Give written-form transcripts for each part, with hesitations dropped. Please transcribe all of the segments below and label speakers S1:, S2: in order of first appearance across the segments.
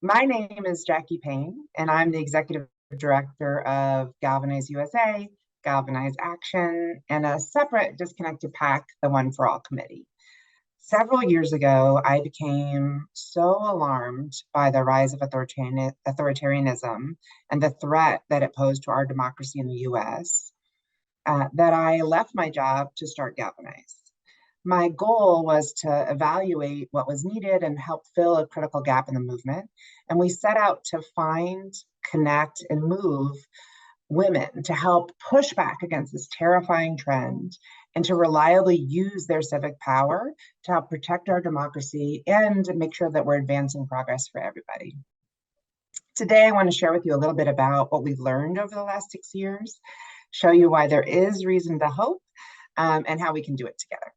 S1: My name is Jackie Payne, and I'm the executive director of Galvanize USA, Galvanize Action, and a separate disconnected PAC, the One for All Committee. Several years ago, I became so alarmed by the rise of authoritarianism and the threat that it posed to our democracy in the US that I left my job to start Galvanize. My goal was to evaluate what was needed and help fill a critical gap in the movement. And we set out to find, connect, and move women to help push back against this terrifying trend and to reliably use their civic power to help protect our democracy and make sure that we're advancing progress for everybody. Today, I want to share with you a little bit about what we've learned over the last 6 years, show you why there is reason to hope, and how we can do it together.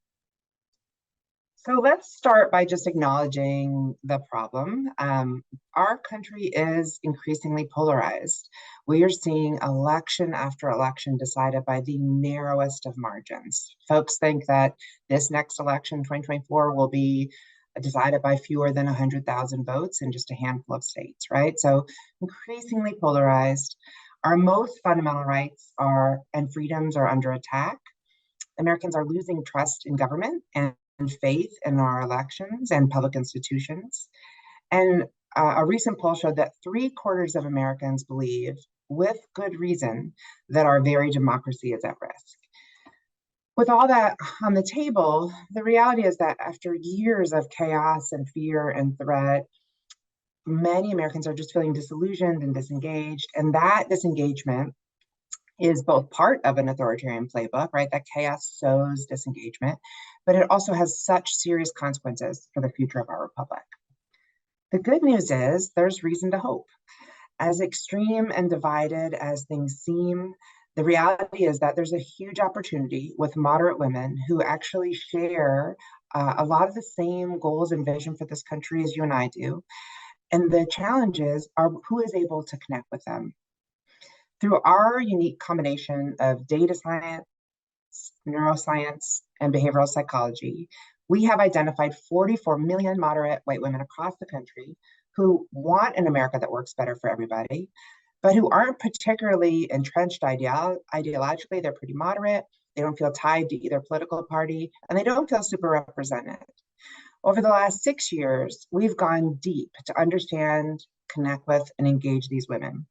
S1: So let's start by just acknowledging the problem. Our country is increasingly polarized. We are seeing election after election decided by the narrowest of margins. Folks think that this next election, 2024, will be decided by fewer than 100,000 votes in just a handful of states, right? So increasingly polarized. Our most fundamental rights and freedoms are under attack. Americans are losing trust in government and faith in our elections and public institutions. And a recent poll showed that 3/4 of Americans believe, with good reason, that our very democracy is at risk. With all that on the table, the reality is that after years of chaos and fear and threat, many Americans are just feeling disillusioned and disengaged. And that disengagement is both part of an authoritarian playbook, right? That chaos sows disengagement, but it also has such serious consequences for the future of our republic. The good news is there's reason to hope. As extreme and divided as things seem, the reality is that there's a huge opportunity with moderate women who actually share a lot of the same goals and vision for this country as you and I do. And the challenges are who is able to connect with them. Through our unique combination of data science, neuroscience, and behavioral psychology, we have identified 44 million moderate white women across the country who want an America that works better for everybody, but who aren't particularly entrenched ideologically. They're pretty moderate. They don't feel tied to either political party, and they don't feel super represented. Over the last 6 years, we've gone deep to understand, connect with, and engage these women.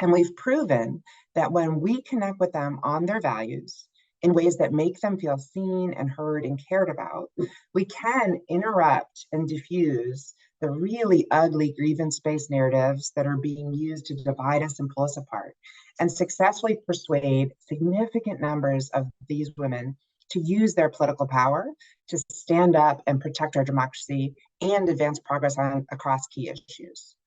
S1: And we've proven that when we connect with them on their values in ways that make them feel seen and heard and cared about, we can interrupt and diffuse the really ugly grievance-based narratives that are being used to divide us and pull us apart, and successfully persuade significant numbers of these women to use their political power to stand up and protect our democracy and advance progress across key issues.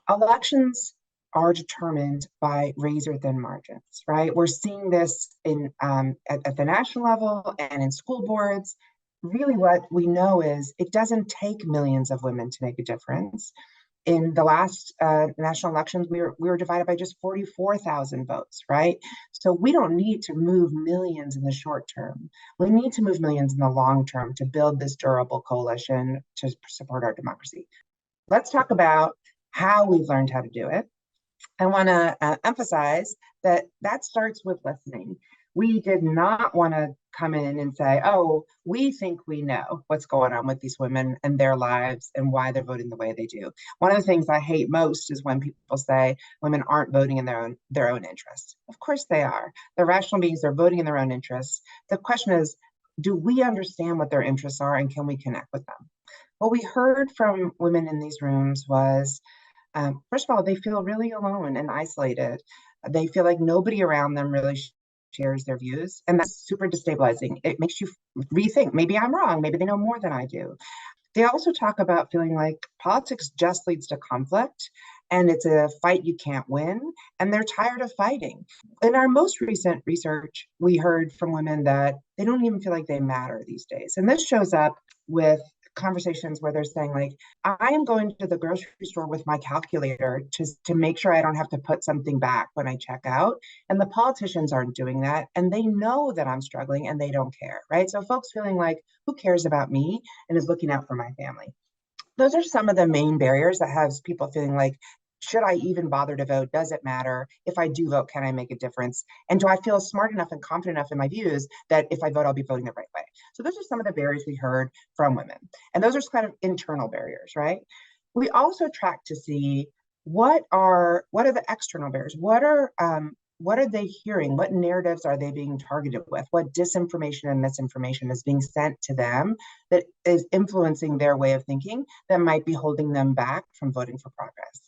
S1: Elections are determined by razor-thin margins, right? We're seeing this at the national level and in school boards. Really what we know is it doesn't take millions of women to make a difference. In the last national elections, we were divided by just 44,000 votes, right? So we don't need to move millions in the short term. We need to move millions in the long term to build this durable coalition to support our democracy. Let's talk about how we've learned how to do it. I want to emphasize that starts with listening. We did not want to come in and say, oh, we think we know what's going on with these women and their lives and why they're voting the way they do. One of the things I hate most is when people say women aren't voting in their own interests. Of course they are. They're rational beings. They're voting in their own interests. The question is, do we understand what their interests are and can we connect with them? What we heard from women in these rooms was, first of all, they feel really alone and isolated. They feel like nobody around them really shares their views, and that's super destabilizing. It makes you rethink, maybe I'm wrong, maybe they know more than I do. They also talk about feeling like politics just leads to conflict, and it's a fight you can't win, and they're tired of fighting. In our most recent research, we heard from women that they don't even feel like they matter these days. And this shows up with conversations where they're saying, like, I am going to the grocery store with my calculator to make sure I don't have to put something back when I check out. And the politicians aren't doing that. And they know that I'm struggling and they don't care, right? So folks feeling like, who cares about me and is looking out for my family? Those are some of the main barriers that has people feeling like, should I even bother to vote? Does it matter? If I do vote, can I make a difference? And do I feel smart enough and confident enough in my views that if I vote, I'll be voting the right way? So those are some of the barriers we heard from women. And those are kind of internal barriers, right? We also track to see what are the external barriers? What are they hearing? What narratives are they being targeted with? What disinformation and misinformation is being sent to them that is influencing their way of thinking that might be holding them back from voting for progress?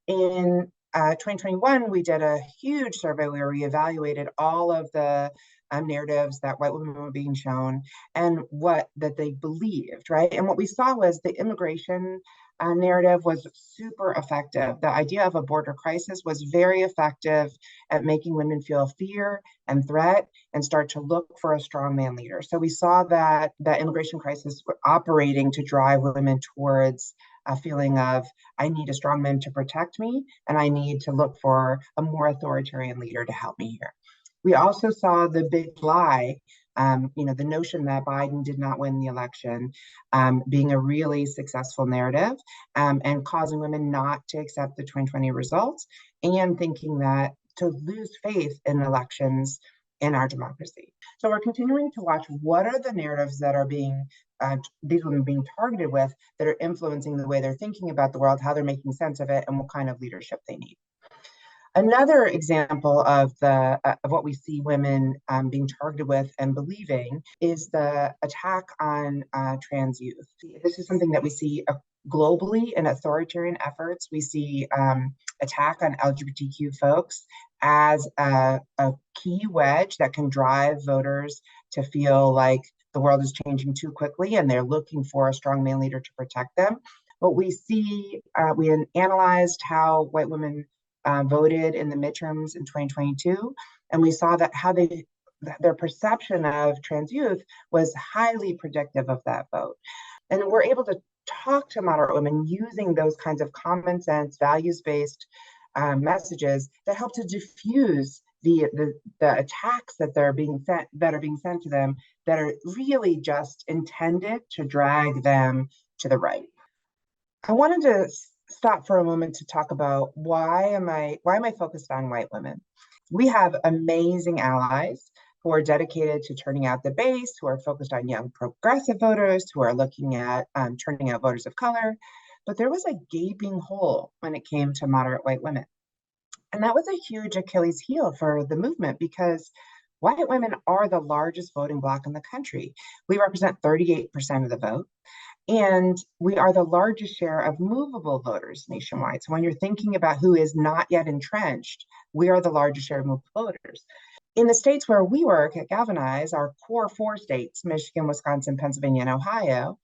S1: In 2021, we did a huge survey where we evaluated all of the narratives that white women were being shown and what that they believed, right? And what we saw was the immigration narrative was super effective. The idea of a border crisis was very effective at making women feel fear and threat and start to look for a strongman leader. So we saw that the immigration crisis operating to drive women towards a feeling of, I need a strongman to protect me, and I need to look for a more authoritarian leader to help me here. We also saw the big lie, the notion that Biden did not win the election being a really successful narrative and causing women not to accept the 2020 results and thinking that to lose faith in elections in our democracy. So we're continuing to watch what are the narratives that are being these women being targeted with that are influencing the way they're thinking about the world, how they're making sense of it, and what kind of leadership they need. Another example of what we see women being targeted with and believing is the attack on trans youth. This is something that we see globally in authoritarian efforts. We see attack on LGBTQ folks as a key wedge that can drive voters to feel like the world is changing too quickly and they're looking for a strong male leader to protect them. But we see, we analyzed how white women voted in the midterms in 2022, and we saw that how their perception of trans youth was highly predictive of that vote. And we're able to talk to moderate women using those kinds of common sense, values-based messages that help to diffuse the attacks that are being sent to them that are really just intended to drag them to the right. I wanted to stop for a moment to talk about why am I focused on white women? We have amazing allies who are dedicated to turning out the base, who are focused on young progressive voters, who are looking at turning out voters of color. But there was a gaping hole when it came to moderate white women. And that was a huge Achilles heel for the movement because white women are the largest voting bloc in the country. We represent 38% of the vote. And we are the largest share of movable voters nationwide. So when you're thinking about who is not yet entrenched, we are the largest share of movable voters. In the states where we work at Galvanize, our core 4 states, Michigan, Wisconsin, Pennsylvania, and Ohio,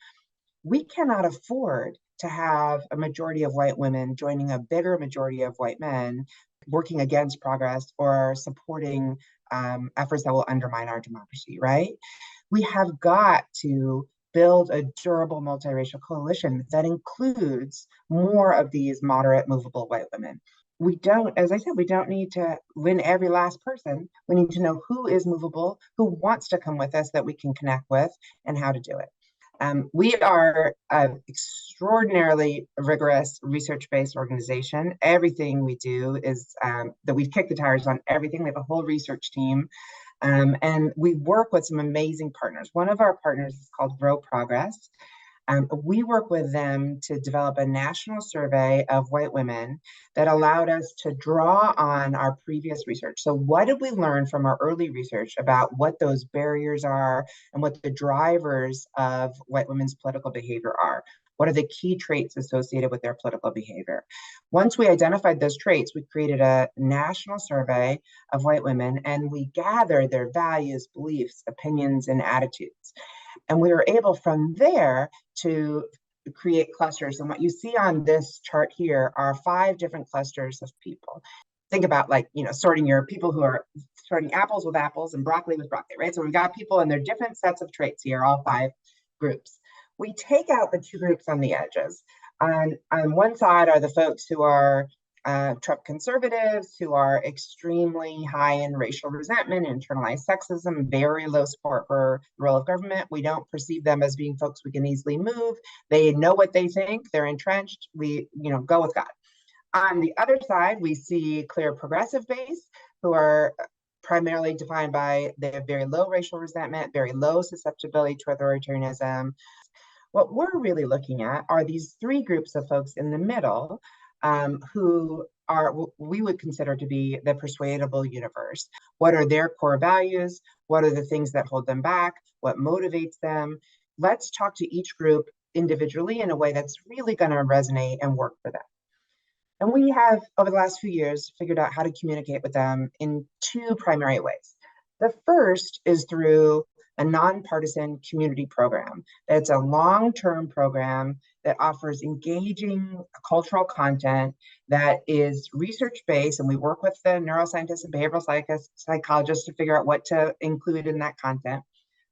S1: we cannot afford to have a majority of white women joining a bigger majority of white men working against progress or supporting efforts that will undermine our democracy, right? We have got to build a durable multiracial coalition that includes more of these moderate, movable white women. We don't, as I said, we don't need to win every last person. We need to know who is movable, who wants to come with us that we can connect with, and how to do it. We are an extraordinarily rigorous research-based organization. Everything we do is that we kick the tires on everything. We have a whole research team. And we work with some amazing partners. One of our partners is called Grow Progress. We work with them to develop a national survey of white women that allowed us to draw on our previous research. So what did we learn from our early research about what those barriers are and what the drivers of white women's political behavior are? What are the key traits associated with their political behavior? Once we identified those traits, we created a national survey of white women and we gathered their values, beliefs, opinions, and attitudes. And we were able from there to create clusters. And what you see on this chart here are 5 different clusters of people. Think about sorting your people who are sorting apples with apples and broccoli with broccoli, right? So we've got people and their different sets of traits here, all 5 groups. We take out the 2 groups on the edges. On one side are the folks who are Trump conservatives who are extremely high in racial resentment, internalized sexism, very low support for the role of government. We don't perceive them as being folks we can easily move. They know what they think. They're entrenched. We, go with God. On the other side, we see clear progressive base who are primarily defined by their very low racial resentment, very low susceptibility to authoritarianism. What we're really looking at are these three groups of folks in the middle who are we would consider to be the persuadable universe. What are their core values? What are the things that hold them back? What motivates them? Let's talk to each group individually in a way that's really going to resonate and work for them. And we have, over the last few years, figured out how to communicate with them in two primary ways. The first is through a nonpartisan community program. It's a long-term program that offers engaging cultural content that is research-based, and we work with the neuroscientists and behavioral psychologists to figure out what to include in that content.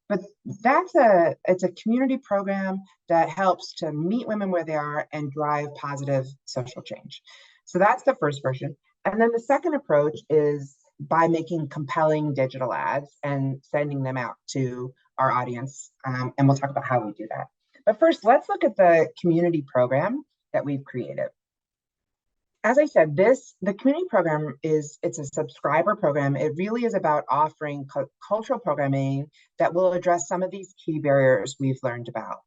S1: But it's a community program that helps to meet women where they are and drive positive social change. So that's the first version. And then the second approach is by making compelling digital ads and sending them out to our audience. And we'll talk about how we do that. But first, let's look at the community program that we've created. As I said, the community program it's a subscriber program. It really is about offering cultural programming that will address some of these key barriers we've learned about.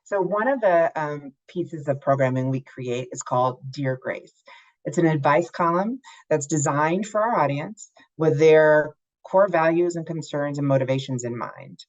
S1: So one of the pieces of programming we create is called Dear Grace. It's an advice column that's designed for our audience with their core values and concerns and motivations in mind.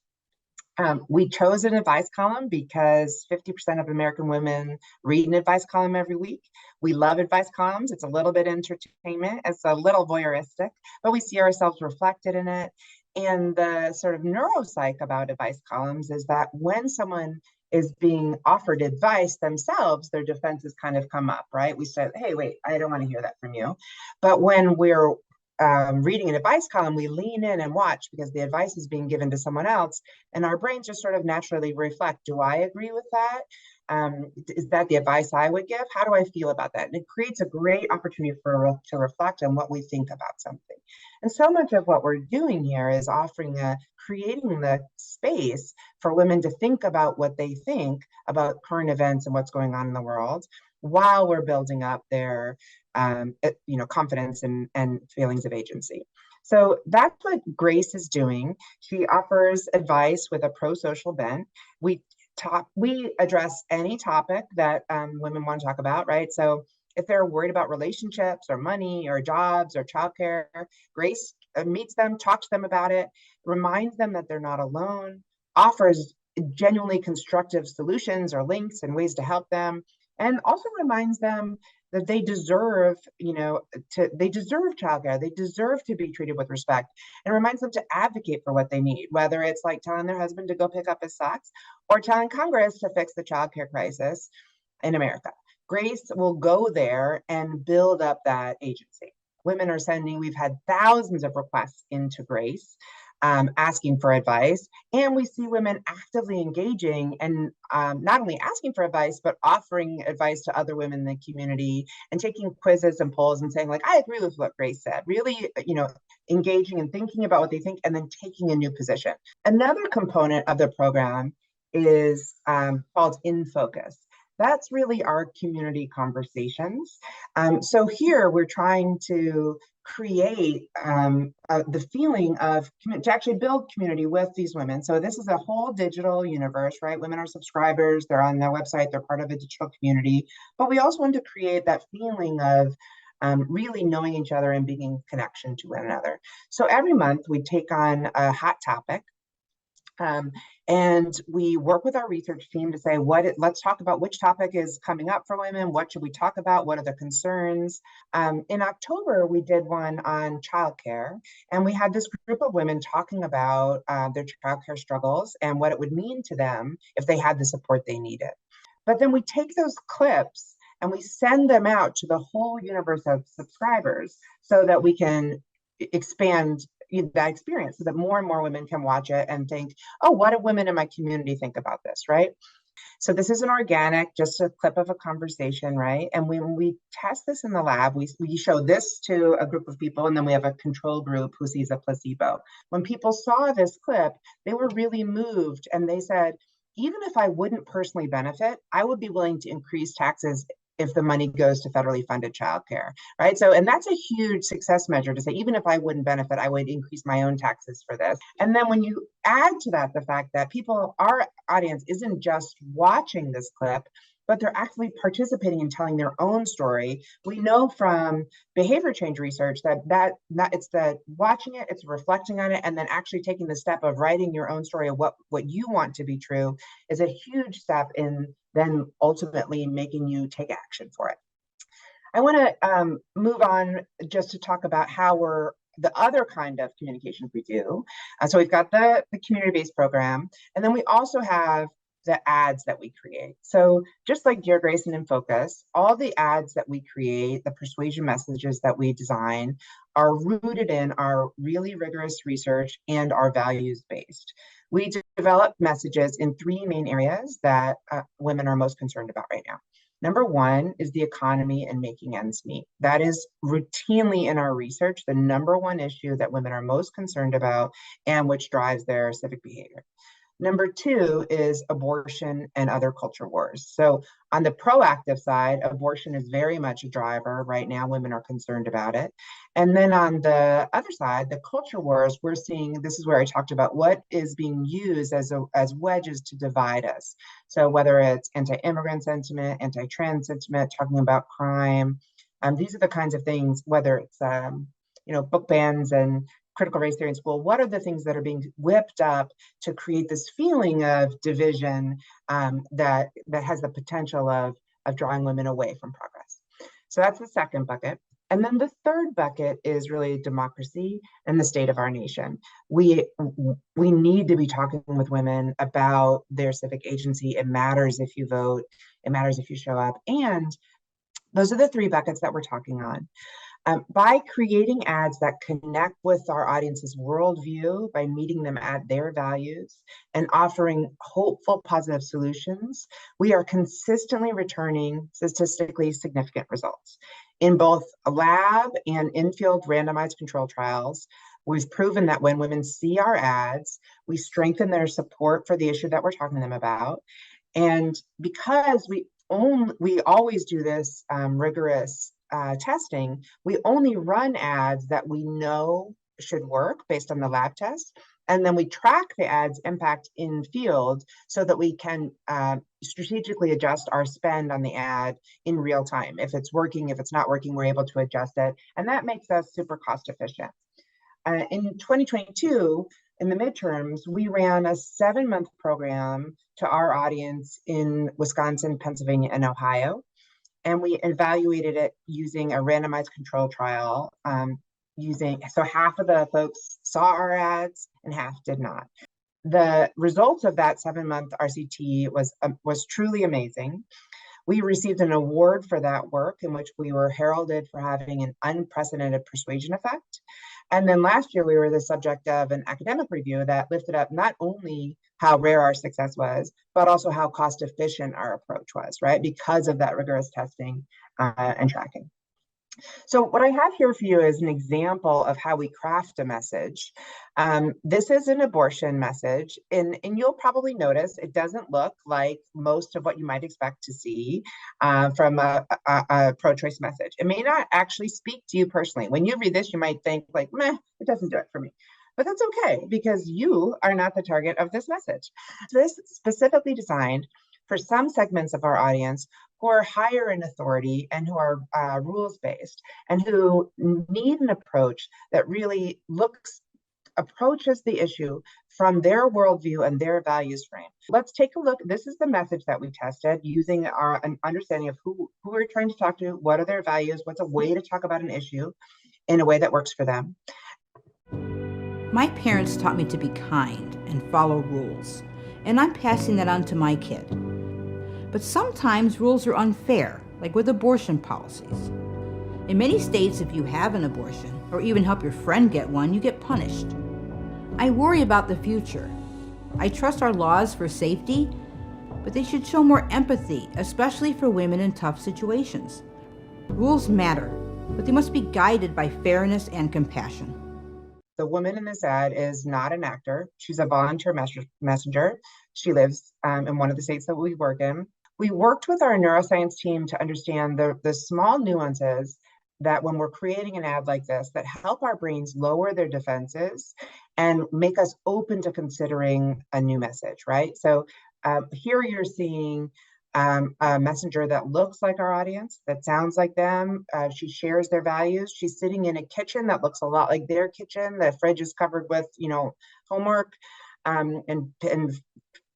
S1: We chose an advice column because 50% of American women read an advice column every week. We love advice columns. It's a little bit entertainment. It's a little voyeuristic, but we see ourselves reflected in it. And the sort of neuropsych about advice columns is that when someone is being offered advice themselves, their defenses kind of come up, right? We say, hey, wait, I don't want to hear that from you. But when we're reading an advice column, we lean in and watch because the advice is being given to someone else, and our brains just sort of naturally reflect, do I agree with that? Is that the advice I would give? How do I feel about that? And it creates a great opportunity to reflect on what we think about something. And so much of what we're doing here is creating the space for women to think about what they think about current events and what's going on in the world while we're building up their confidence and feelings of agency. So that's what Grace is doing. She offers advice with a pro-social bent. We address any topic that women want to talk about, right? So if they're worried about relationships or money or jobs or childcare, Grace meets them, talks to them about it, reminds them that they're not alone, offers genuinely constructive solutions or links and ways to help them, and also reminds them that they deserve, they deserve childcare. They deserve to be treated with respect, and reminds them to advocate for what they need, whether it's like telling their husband to go pick up his socks or telling Congress to fix the childcare crisis in America. Grace will go there and build up that agency. We've had thousands of requests into Grace asking for advice, and we see women actively engaging and not only asking for advice, but offering advice to other women in the community and taking quizzes and polls and saying, like, I agree with what Grace said, really, engaging and thinking about what they think and then taking a new position. Another component of the program is called In Focus. That's really our community conversations. So here we're trying to create the feeling to actually build community with these women. So this is a whole digital universe, right? Women are subscribers, they're on their website, they're part of a digital community, but we also want to create that feeling of really knowing each other and being in connection to one another. So every month we take on a hot topic. And we work with our research team to say, let's talk about which topic is coming up for women. What should we talk about? What are the concerns? In October, we did one on childcare, and we had this group of women talking about their childcare struggles and what it would mean to them if they had the support they needed. But then we take those clips and we send them out to the whole universe of subscribers so that we can expand that experience so that more and more women can watch it and think, oh, what do women in my community think about this, right? So this is an organic, just a clip of a conversation, right? And when we test this in the lab, we show this to a group of people, and then we have a control group who sees a placebo. When people saw this clip, they were really moved, and they said, even if I wouldn't personally benefit, I would be willing to increase taxes if the money goes to federally funded childcare, right? So, and that's a huge success measure to say, even if I wouldn't benefit, I would increase my own taxes for this. And then when you add to that the fact that people, our audience isn't just watching this clip, but they're actually participating in telling their own story. We know from behavior change research that it's the watching it, it's reflecting on it, and then actually taking the step of writing your own story of what you want to be true is a huge step in then ultimately making you take action for it. I want to move on just to talk about how the other kind of communications we do. So we've got the community-based program, and then we also have the ads that we create. So just like Dear Grace and In Focus, all the ads that we create, the persuasion messages that we design are rooted in our really rigorous research and our values-based. We develop messages in three main areas that women are most concerned about right now. Number one is the economy and making ends meet. That is routinely in our research the number one issue that women are most concerned about and which drives their civic behavior. Number two is abortion and other culture wars. So on the proactive side, abortion is very much a driver. Right now, women are concerned about it. And then on the other side, the culture wars, we're seeing, this is where I talked about what is being used as wedges to divide us. So whether it's anti-immigrant sentiment, anti-trans sentiment, talking about crime, these are the kinds of things, whether it's book bans and critical race theory in school, what are the things that are being whipped up to create this feeling of division that has the potential of drawing women away from progress? So that's the second bucket. And then the third bucket is really democracy and the state of our nation. We need to be talking with women about their civic agency. It matters if you vote. It matters if you show up. And those are the three buckets that we're talking on. By creating ads that connect with our audience's worldview, by meeting them at their values and offering hopeful, positive solutions, we are consistently returning statistically significant results. In both lab and in-field randomized control trials, we've proven that when women see our ads, we strengthen their support for the issue that we're talking to them about. And because we always do this rigorous testing, we only run ads that we know should work based on the lab test. And then we track the ads impact in field so that we can strategically adjust our spend on the ad in real time. If it's working, if it's not working, we're able to adjust it. And that makes us super cost efficient. In 2022, in the midterms, we ran a 7-month program to our audience in Wisconsin, Pennsylvania, and Ohio. And we evaluated it using a randomized control trial, so half of the folks saw our ads and half did not. The results of that 7-month RCT was truly amazing. We received an award for that work in which we were heralded for having an unprecedented persuasion effect. And then last year, we were the subject of an academic review that lifted up not only how rare our success was, but also how cost efficient our approach was, right? Because of that rigorous testing and tracking. So what I have here for you is an example of how we craft a message. This is an abortion message, and you'll probably notice it doesn't look like most of what you might expect to see from a pro-choice message. It may not actually speak to you personally. When you read this, you might think like, meh, it doesn't do it for me. But that's okay, because you are not the target of this message. This is specifically designed for some segments of our audience who are higher in authority and who are rules-based and who need an approach that really approaches the issue from their worldview and their values frame. Let's take a look. This is the message that we tested using an understanding of who we're trying to talk to, what are their values, what's a way to talk about an issue in a way that works for them.
S2: My parents taught me to be kind and follow rules, and I'm passing that on to my kid. But sometimes rules are unfair, like with abortion policies. In many states, if you have an abortion, or even help your friend get one, you get punished. I worry about the future. I trust our laws for safety, but they should show more empathy, especially for women in tough situations. Rules matter, but they must be guided by fairness and compassion.
S1: The woman in this ad is not an actor. She's a volunteer messenger. She lives in one of the states that we work in. We worked with our neuroscience team to understand the small nuances that when we're creating an ad like this that help our brains lower their defenses and make us open to considering a new message, right? So here you're seeing a messenger that looks like our audience, that sounds like them. She shares their values. She's sitting in a kitchen that looks a lot like their kitchen. The fridge is covered with, homework and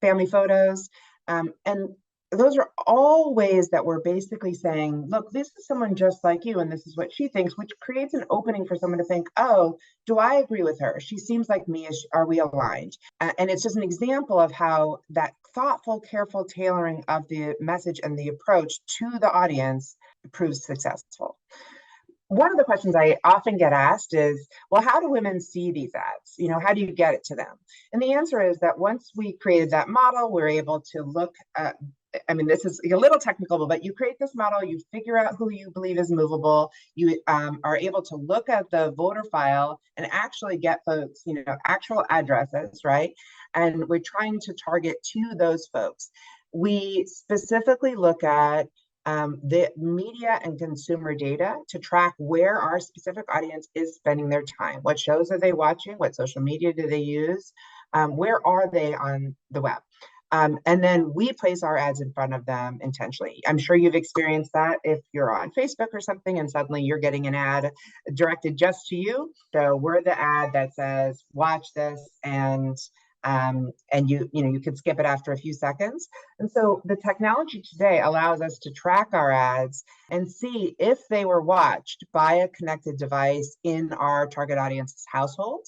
S1: family photos. And those are all ways that we're basically saying, look, this is someone just like you, and this is what she thinks, which creates an opening for someone to think, oh, do I agree with her? She seems like me. Are we aligned? And it's just an example of how that thoughtful, careful tailoring of the message and the approach to the audience proves successful. One of the questions I often get asked is, well, how do women see these ads? How do you get it to them? And the answer is that once we created that model, we're able to look at, this is a little technical, but you create this model, you figure out who you believe is movable, you are able to look at the voter file and actually get folks, actual addresses, right? And we're trying to target to those folks. We specifically look at the media and consumer data to track where our specific audience is spending their time. What shows are they watching? What social media do they use? Where are they on the web? And then we place our ads in front of them intentionally. I'm sure you've experienced that if you're on Facebook or something and suddenly you're getting an ad directed just to you. So we're the ad that says, watch this, and you could skip it after a few seconds. And so the technology today allows us to track our ads and see if they were watched by a connected device in our target audience's household.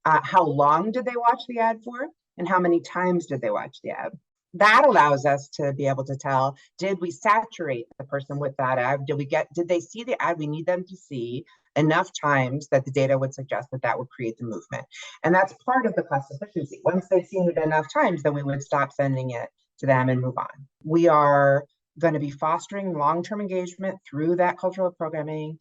S1: How long did they watch the ad for? And how many times did they watch the ad? That allows us to be able to tell, did we saturate the person with that ad? Did they see the ad we need them to see enough times that the data would suggest that would create the movement? And that's part of the cost efficiency. Once they've seen it enough times, then we would stop sending it to them and move on. We are going to be fostering long-term engagement through that cultural programming.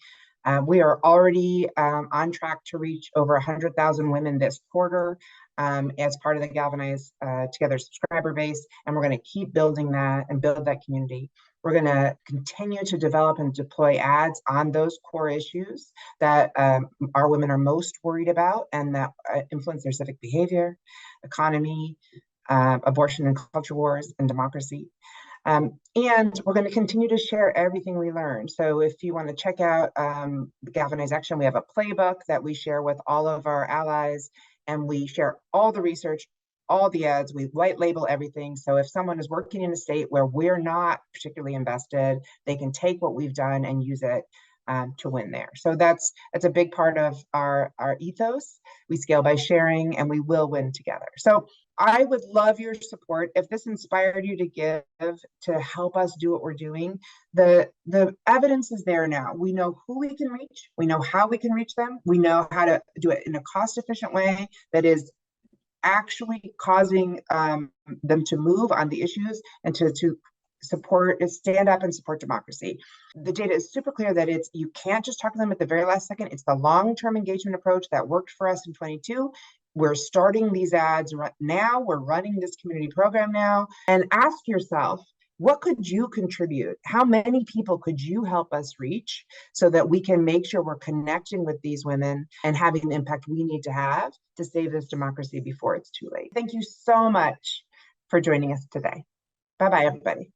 S1: We are already on track to reach over 100,000 women this quarter as part of the Galvanize Together subscriber base, and we're going to keep building that and build that community. We're going to continue to develop and deploy ads on those core issues that our women are most worried about and that influence their civic behavior, economy, abortion and culture wars, and democracy. And we're going to continue to share everything we learn. So if you want to check out the Galvanize Action, we have a playbook that we share with all of our allies, and we share all the research, all the ads, we white label everything. So if someone is working in a state where we're not particularly invested, they can take what we've done and use it to win there. So that's a big part of our ethos. We scale by sharing, and we will win together. So I would love your support. If this inspired you to give to help us do what we're doing, the evidence is there now. We know who we can reach. We know how we can reach them. We know how to do it in a cost-efficient way that is actually causing them to move on the issues and to stand up and support democracy. The data is super clear that you can't just talk to them at the very last second. It's the long-term engagement approach that worked for us in 22. We're starting these ads right now. We're running this community program now. And ask yourself, what could you contribute? How many people could you help us reach so that we can make sure we're connecting with these women and having the impact we need to have to save this democracy before it's too late? Thank you so much for joining us today. Bye-bye, everybody.